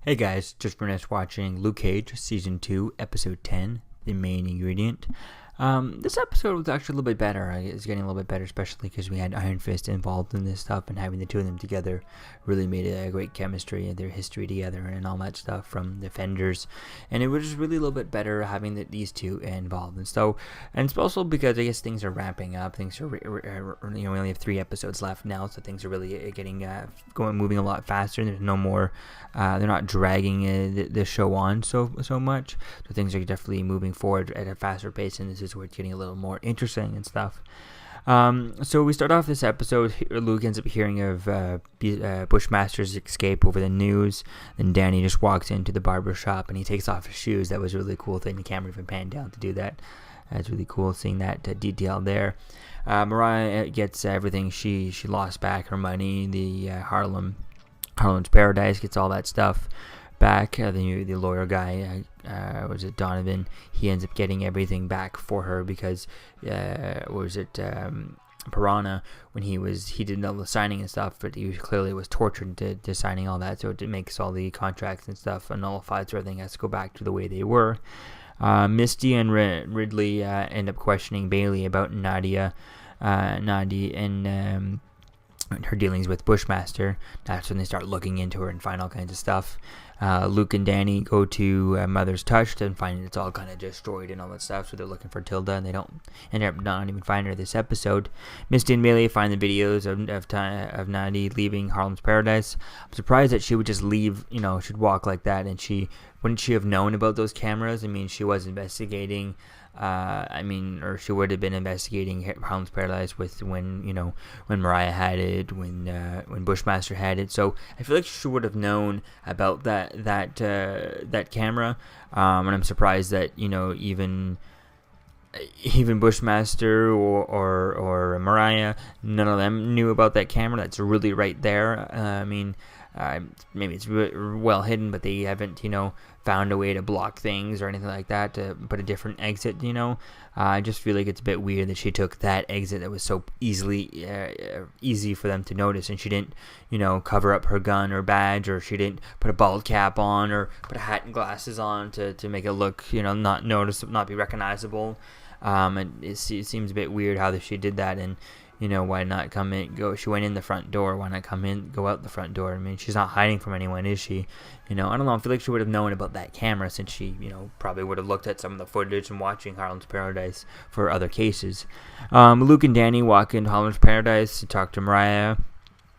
Hey guys, just finished watching Luke Cage Season 2, Episode 10, The Main Ingredient. This episode was actually a little bit better. It's getting a little bit better, especially because we had Iron Fist involved in this stuff, and having the two of them together really made a great chemistry and their history together and all that stuff from Defenders. And it was just really a little bit better having these two involved. And it's also because I guess things are ramping up. Things are, we only have 3 episodes left now, so things are really getting moving a lot faster. There's no more, they're not dragging the show on so much. So things are definitely moving forward at a faster pace, and this is where it's getting a little more interesting and stuff. So we start off this episode. Luke ends up hearing of Bushmaster's escape over the news. Then Danny just walks into the barber shop and he takes off his shoes. That was a really cool thing. The camera even panned down to do that. It's really cool seeing that detail there. Mariah gets everything she lost back, her money, the Harlem's Paradise, gets all that stuff back. The lawyer guy, was it Donovan? He ends up getting everything back for her because Piranha, when he did all the signing and stuff, but he clearly was tortured to signing all that, so it makes all the contracts and stuff nullified, so everything has to go back to the way they were. Misty and Ridley end up questioning Bailey about Nadia and her dealings with Bushmaster. That's when they start looking into her and find all kinds of stuff. Luke and Danny go to Mother's Touch and find it's all kind of destroyed and all that stuff, so they're looking for Tilda, and they don't end up not even finding her this episode. Misty and Bailey find the videos of Nadia leaving Harlem's Paradise. I'm surprised that she would just leave, she'd walk like that, and wouldn't she have known about those cameras? I mean, she was investigating, or she would have been investigating Harlem's Paradise when Mariah had it, when Bushmaster had it. So I feel like she would have known about that camera, and I'm surprised that even Bushmaster or Mariah, none of them knew about that camera. That's really right there. Maybe it's well hidden, but they haven't, found a way to block things or anything like that, to put a different exit, I just feel like it's a bit weird that she took that exit that was so easy for them to notice, and she didn't, cover up her gun or badge, or she didn't put a bald cap on or put a hat and glasses on to make it look, not be recognizable. And it seems a bit weird how she did that, and why not come in, she went in the front door, why not go out the front door? I mean, she's not hiding from anyone, is she? I don't know, I feel like she would have known about that camera, since she, probably would have looked at some of the footage and watching Harlem's Paradise for other cases. Luke and Danny walk into Harlem's Paradise to talk to Mariah,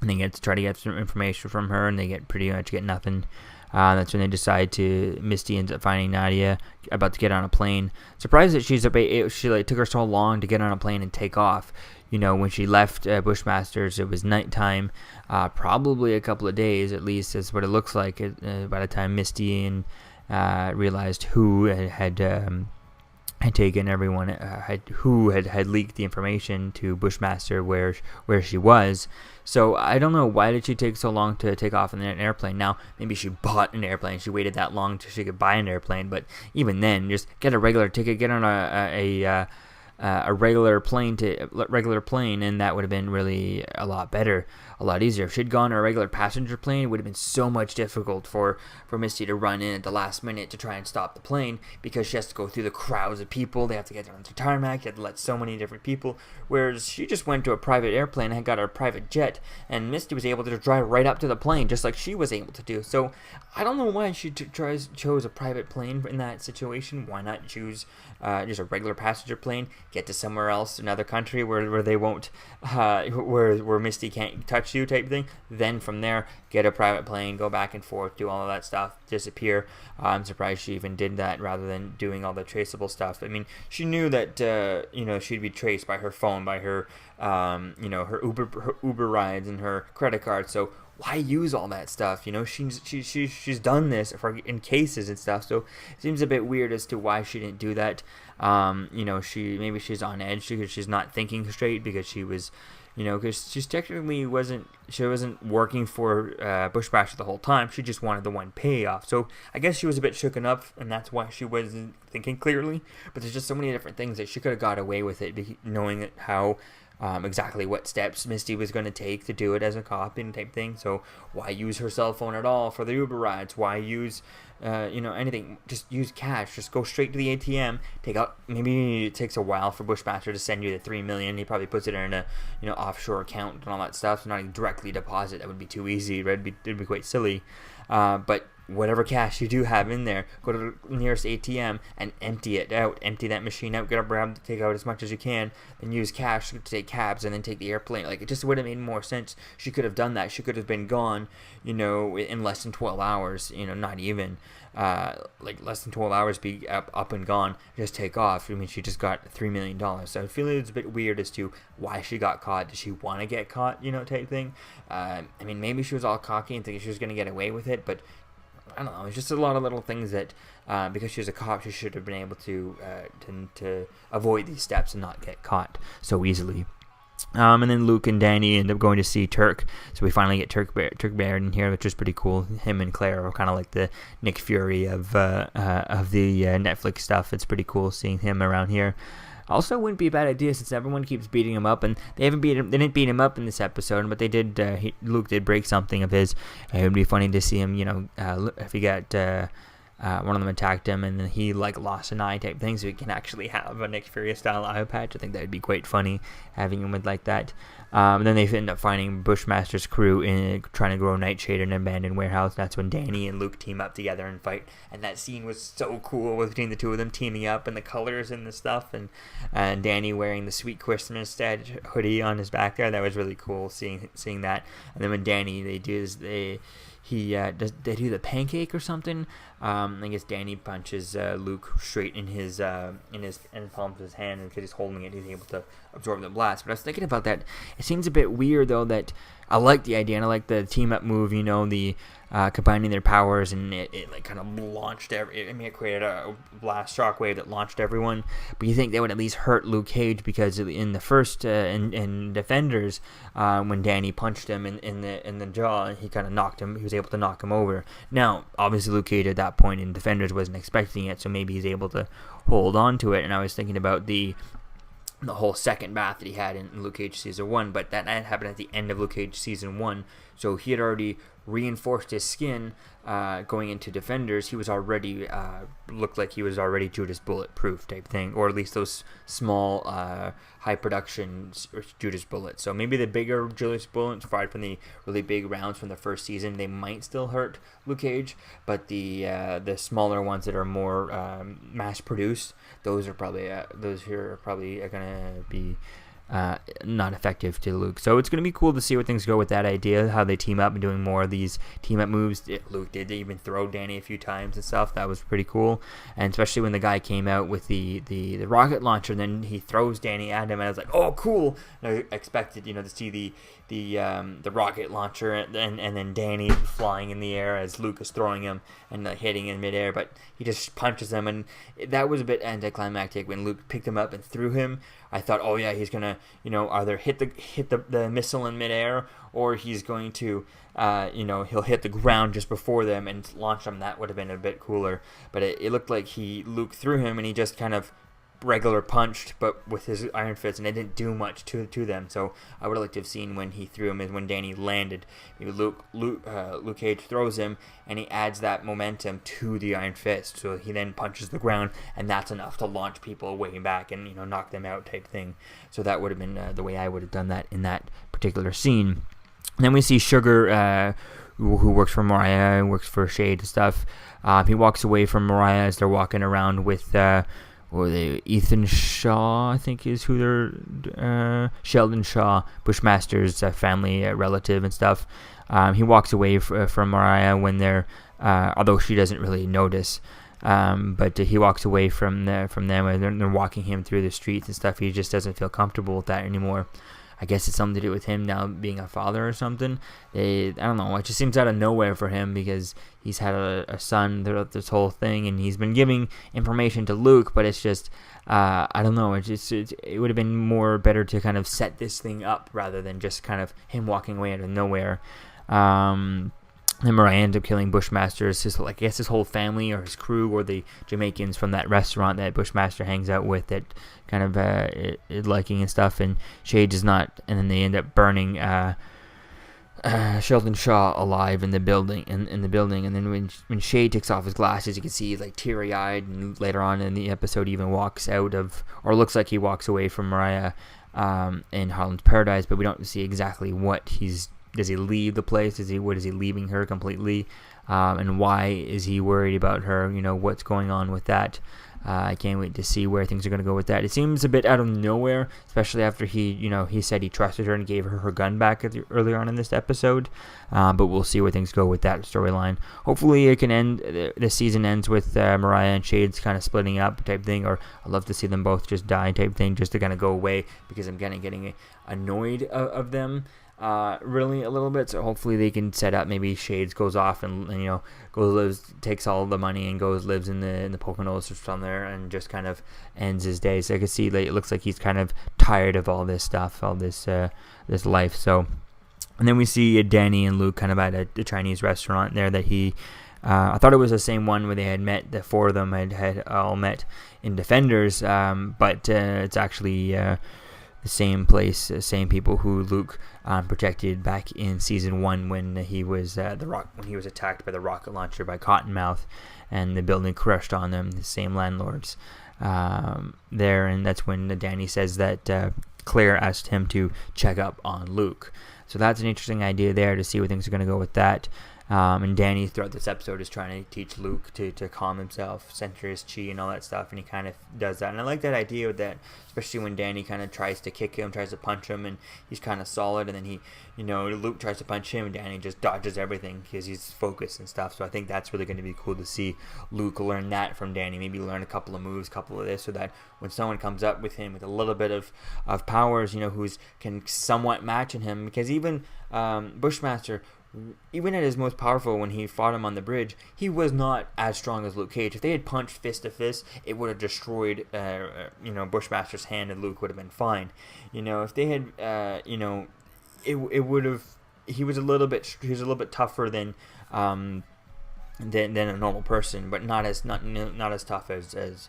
and they try to get some information from her, and they pretty much get nothing. That's when they decide Misty ends up finding Nadia about to get on a plane. Surprised that she took her so long to get on a plane and take off. When she left Bushmaster's, it was nighttime, probably a couple of days at least, is what it looks like. By the time Misty and realized who had taken everyone, who had leaked the information to Bushmaster where she was. So I don't know, why did she take so long to take off in an airplane? Now, maybe she bought an airplane. She waited that long till she could buy an airplane. But even then, just get a regular ticket, get on a regular plane, and that would have been really a lot better, a lot easier. If she'd gone on a regular passenger plane, it would have been so much difficult for Misty to run in at the last minute to try and stop the plane, because she has to go through the crowds of people. They have to get on the tarmac. She had to let so many different people, whereas she just went to a private airplane and got her private jet, and Misty was able to just drive right up to the plane just like she was able to do. So I don't know why she chose a private plane in that situation. Why not choose just a regular passenger plane, get to somewhere else, another country where they won't, where Misty can't touch you, type thing. Then from there, get a private plane, go back and forth, do all of that stuff, disappear. I'm surprised she even did that rather than doing all the traceable stuff. I mean, she knew that she'd be traced by her phone, by her her Uber rides and her credit card. So why use all that stuff? She's done this in cases and stuff. So it seems a bit weird as to why she didn't do that. Maybe she's on edge because she's not thinking straight, because she was, because she technically wasn't working for Bushmaster the whole time. She just wanted the one payoff. So I guess she was a bit shooken up, and that's why she wasn't thinking clearly. But there's just so many different things that she could have got away with it, knowing how exactly what steps Misty was going to take to do it as a cop and type thing. So why use her cell phone at all for the Uber rides? Why use anything? Just use cash. Just go straight to the ATM. Take out. Maybe it takes a while for Bushmaster to send you the $3 million. He probably puts it in a offshore account and all that stuff. So not directly deposit. That would be too easy. Right? It'd be quite silly. But whatever cash you do have in there, go to the nearest ATM and empty it out. Empty that machine out. Take out as much as you can. Then use cash to take cabs and then take the airplane. Like, it just would have made more sense. She could have done that. She could have been gone, in less than 12 hours. Not even. Like less than 12 hours, be up and gone, just take off. I mean, she just got $3 million. So I feel it's a bit weird as to why she got caught. Did she want to get caught, type thing? I mean, maybe she was all cocky and thinking she was going to get away with it, but I don't know. It's just a lot of little things that, because she was a cop, she should have been able to avoid these steps and not get caught so easily. And then Luke and Danny end up going to see Turk. So we finally get Turk Baird in here, which is pretty cool. Him and Claire are kind of like the Nick Fury of the Netflix stuff. It's pretty cool seeing him around here. Also, wouldn't be a bad idea since everyone keeps beating him up, and they didn't beat him up in this episode, but they did. Luke did break something of his. It would be funny to see him, if he got one of them attacked him and then he lost an eye type thing, so he can actually have a Nick Fury style eye patch. I think that would be quite funny having him with like that. And then they end up finding Bushmaster's crew trying to grow Nightshade in an abandoned warehouse. That's when Danny and Luke team up together and fight. And that scene was so cool between the two of them teaming up and the colors and the stuff. And Danny wearing the Sweet Christmas hoodie on his back there. That was really cool seeing that. And then when Danny, they do the pancake or something. I guess Danny punches Luke straight in the palm of his hand, and because he's holding it, he's able to absorb the blast. But I was thinking about that. It seems a bit weird though that I like the idea and I like the team up move. The combining their powers, and it kind of launched it created a blast shockwave that launched everyone. But you think they would at least hurt Luke Cage, because in the first in Defenders, when Danny punched him in the jaw, he kind of knocked him. He was able to knock him over. Now, obviously, Luke Cage at that point in Defenders wasn't expecting it, so maybe he's able to hold on to it. And I was thinking about the whole second bath that he had in Luke Cage Season 1, but that happened at the end of Luke Cage Season 1, so he had already reinforced his skin going into Defenders. He was already, looked like he was already Judas bulletproof type thing, or at least those small high production Judas bullets. So maybe the bigger Judas bullets fired from the really big rounds from the first season, they might still hurt Luke Cage, but the smaller ones that are more mass produced, those are probably gonna be not effective to Luke. So it's going to be cool to see where things go with that idea, how they team up and doing more of these team up moves. Luke did even throw Danny a few times and stuff. That was pretty cool. And especially when the guy came out with the rocket launcher, and then he throws Danny at him, and I was like, oh, cool. And I expected to see the rocket launcher and then Danny flying in the air as Luke is throwing him and hitting in midair, but he just punches him, and that was a bit anticlimactic when Luke picked him up and threw him. I thought, oh yeah, he's gonna either hit the missile in midair, or he's going to he'll hit the ground just before them and launch them. That would have been a bit cooler, but it looked like Luke threw him and he just kind of regular punched, but with his iron fists, and it didn't do much to them. So I would have liked to have seen when he threw him, and when Danny landed, maybe Luke Cage throws him, and he adds that momentum to the iron fist. So he then punches the ground, and that's enough to launch people way back and knock them out type thing. So that would have been the way I would have done that in that particular scene. And then we see Sugar, who works for Mariah, works for Shade and stuff. He walks away from Mariah as they're walking around with Ethan Shaw, I think is who they're, Sheldon Shaw, Bushmaster's family relative and stuff. He walks away from Mariah when they're, although she doesn't really notice, but he walks away from them and they're walking him through the streets and stuff. He just doesn't feel comfortable with that anymore. I guess it's something to do with him now being a father or something. I don't know. It just seems out of nowhere for him, because he's had a son throughout this whole thing, and he's been giving information to Luke. But it's just, I don't know. It would have been better to kind of set this thing up rather than just kind of him walking away out of nowhere. And Mariah ends up killing Bushmaster's, I guess his whole family or his crew or the Jamaicans from that restaurant that Bushmaster hangs out with that kind of liking and stuff. And Shade does not, and then they end up burning Sheldon Shaw alive in the building. In the building, and then when Shade takes off his glasses, you can see he's like teary-eyed, and later on in the episode, he even walks out of, or looks like he walks away from Mariah in Harlem's Paradise, but we don't see exactly what he's. Does he leave the place? Is he leaving her completely? And why is he worried about her? What's going on with that? I can't wait to see where things are going to go with that. It seems a bit out of nowhere, especially after he said he trusted her and gave her gun back earlier on in this episode. But we'll see where things go with that storyline. Hopefully it can end. The season ends with Mariah and Shades kind of splitting up type thing, or I'd love to see them both just die type thing, just to kind of go away, because I'm kind of getting annoyed of them. Really a little bit, so hopefully they can set up, maybe Shades goes off and takes all the money and lives in the Poconos or somewhere and just kind of ends his days. I can see it looks like he's kind of tired of all this stuff, all this life. So, and then we see Danny and Luke kind of at a Chinese restaurant there that I thought it was the same one where they had met. The four of them had all met in Defenders, but it's actually the same place, same people who Luke protected back in season 1 when he was when he was attacked by the rocket launcher by Cottonmouth, and the building crushed on them. The same landlords there, and that's when Danny says that Claire asked him to check up on Luke. So that's an interesting idea there to see where things are going to go with that. And Danny throughout this episode is trying to teach Luke to calm himself, center his chi and all that stuff, and he kind of does that. And I like that idea of that, especially when Danny kind of tries to kick him, tries to punch him, and he's kind of solid, and then Luke tries to punch him, and Danny just dodges everything because he's focused and stuff. So I think that's really going to be cool to see Luke learn that from Danny, maybe learn a couple of moves, couple of this, so that when someone comes up with him with a little bit of powers, who's can somewhat match in him, because even Bushmaster, even at his most powerful, when he fought him on the bridge, he was not as strong as Luke Cage. If they had punched fist to fist, it would have destroyed, Bushmaster's hand, and Luke would have been fine. If they had, it would have. He was a little bit tougher than a normal person, but not as tough as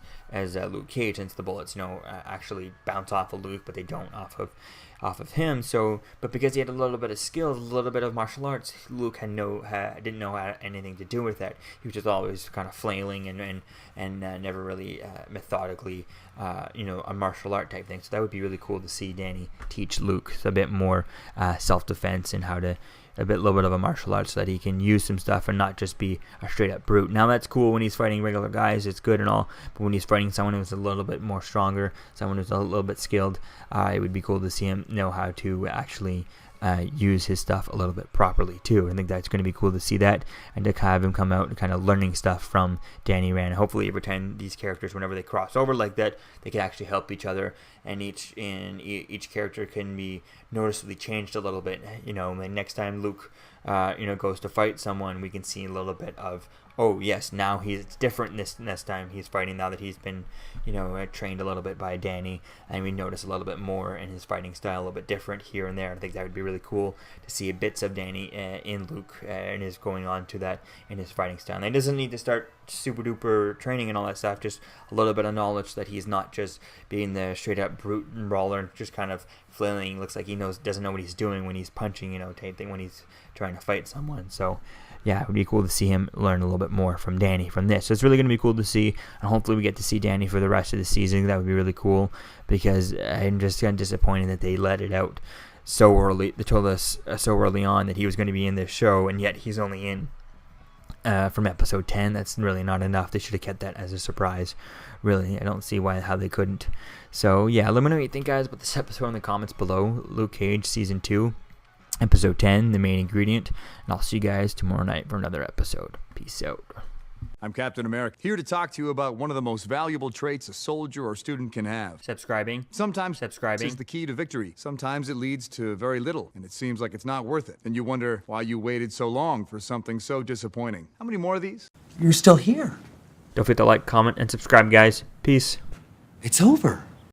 Luke Cage, since the bullets actually bounce off of Luke, but they don't off of him. So, but because he had a little bit of skill, a little bit of martial arts, Luke didn't know anything to do with that. He was just always kind of flailing and never really methodically a martial art type thing. So that would be really cool to see Danny teach Luke a bit more self-defense and how to a little bit of a martial arts, so that he can use some stuff and not just be a straight up brute. Now that's cool when he's fighting regular guys, it's good and all, but when he's fighting someone who's a little bit more stronger, someone who's a little bit skilled, it would be cool to see him know how to actually use his stuff a little bit properly too. I think that's going to be cool to see that, and to have him come out and kind of learning stuff from Danny Rand. Hopefully every time these characters, whenever they cross over like that, they can actually help each other, and each character can be noticeably changed a little bit. And next time Luke goes to fight someone, we can see a little bit of, oh yes, now it's different this time he's fighting, now that he's been trained a little bit by Danny, and we notice a little bit more in his fighting style, a little bit different here and there. I think that would be really cool to see bits of Danny in Luke and is going on to that in his fighting style. And he doesn't need to start super duper training and all that stuff, just a little bit of knowledge that he's not just being the straight up brute and brawler, just kind of flailing. Looks like he doesn't know what he's doing when he's punching, type thing, when he's trying to fight someone. So yeah, it would be cool to see him learn a little bit more from Danny from this. So it's really going to be cool to see, and hopefully we get to see Danny for the rest of the season. That would be really cool, because I'm just kind of disappointed that they let it out so early. They told us so early on that he was going to be in this show, and yet he's only in from episode 10. That's really not enough. They should have kept that as a surprise. Really, I don't see how they couldn't. So yeah, let me know what you think, guys, about this episode in the comments below. Luke Cage Season 2. Episode 10, The Main Ingredient, and I'll see you guys tomorrow night for another episode. Peace out. I'm Captain America, here to talk to you about one of the most valuable traits a soldier or student can have. Subscribing. Sometimes is the key to victory. Sometimes it leads to very little, and it seems like it's not worth it. And you wonder why you waited so long for something so disappointing. How many more of these? You're still here. Don't forget to like, comment, and subscribe, guys. Peace. It's over.